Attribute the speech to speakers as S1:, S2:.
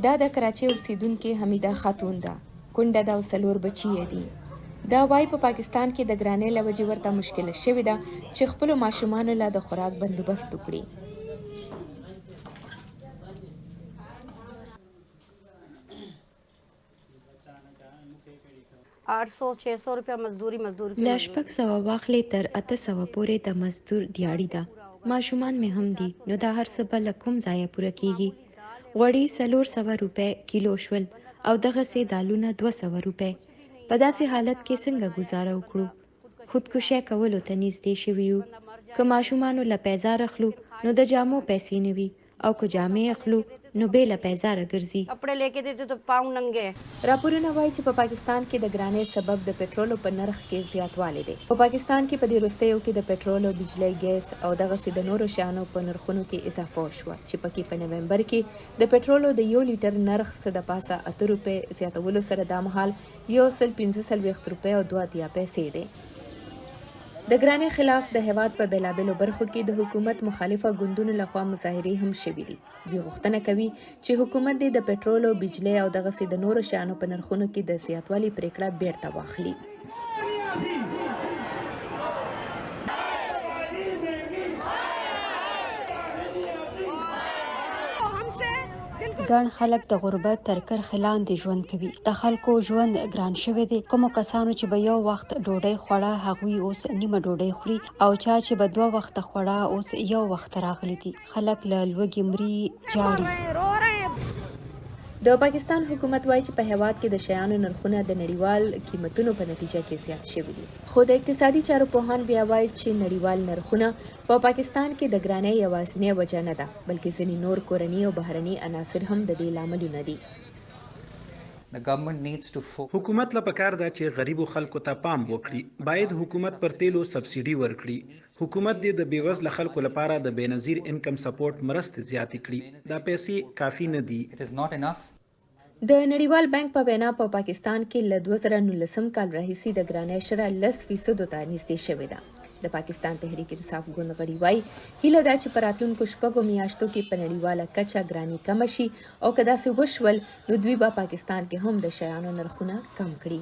S1: دا د کراچۍ اوسیدونکې حمیده خاتون ده. کونډه ده او څلور بچي یې دي. دا وایي په پاکستان کې د ګرانۍ له وجې ورته مشکله شوې ده چې خپلو ماشومانو له د خوراک بندوبست وکړي.
S2: 800-600 روپیا مزدوري
S3: له 600 واخلې تر 800 پورې د مزدور دیاړي ده. ماشومان مې هم دي نو دا هر څه به له کوم ځایه پوره کیږي. غوړي 400 روپۍ کیلو شول او دغسې دالونه 200 روپۍ. په داسې حالت کې څنګه ګزاره وکړو؟ خودکشي کولو ته نږدې شوي یو. که ماشومانو له پیزار اخلو نو د جامو پیسې نه وي او که جامې اخلو نو بې له پیزاره ګرځي.
S1: راپورونه وایي چې په پاکستان کې د ګرانۍ سبب د پټرولو په نرخ کې زیاتوالی دی. په پاکستان کې په دې وروستیو کې د پټرولو، بجلۍ، ګیس او دغسې د نورو شیانو په نرخونو کې اضافه وشوه چې پکې په نومبر کې د پټرولو د 1 لیټر نرخ څه د پاسه 8 روپۍ زیاتولو سره دا مهال 145 روپۍ او 2 پیسې دی. د ګرانۍ خلاف د هیواد په بیلابیلو برخو کې د حکومت مخالفه ګوندونو لخوا مظاهرې هم شوي دي. دوی غوښتنه کوي چې حکومت دې د پټرولو، بجلۍ او دغسې د نورو شیانو په نرخونو کې د زیاتوالي پریکړه بیرته واخلي.
S4: ګڼ خلک د غربت تر کرښې لاندې ژوند کوي. د خلکو ژوند ګران شوی دی. کومو کسانو چې به یو وخت ډوډۍ خوړه هغوی اوس نیمه ډوډۍ خوري او چا چې به 2 وخته خوړه اوس یو وخت راغلي دي. خلک له لوږې مري، جاړي.
S1: د پاکستان حکومت وایي چې په هیواد کې د شیانو نرخونه د نړیوال قیمتونو په نتیجه کې زیات شوي دي. خو د اقتصادي چارو پوهان بیا وایي چې نړیوال نرخونه په پاکستان کې د ګرانۍ یوازینۍ وجه نه ده، بلکې ځینې نور کورني او بهرني عناصر هم د دې لاملونه دي.
S5: حکومت له پکار ده چې غریبو خلکو ته پام وکړي. باید حکومت پر تیلو سبسیډي ورکړي. حکومت دې د بیوزله خلکو لپاره د بېنظیر انکم سپورټ مرستې زیاتې کړي. دا پیسې کافي نه دي.
S1: د نړیوال بانک په وینا په پاکستان کې له 2019 کال راهیسې د ګرانۍ شرح 10% ته نږدې شوې ده. د پاکستان تحریک انصاف ګوند غړي وایي هیله ده چې په راتلونکو 6 میاشتو کې په نړیواله کچه ګراني کمه شي او که داسې وشول نو دوی به پاکستان کې هم د شیانو نرخونه کم کړي.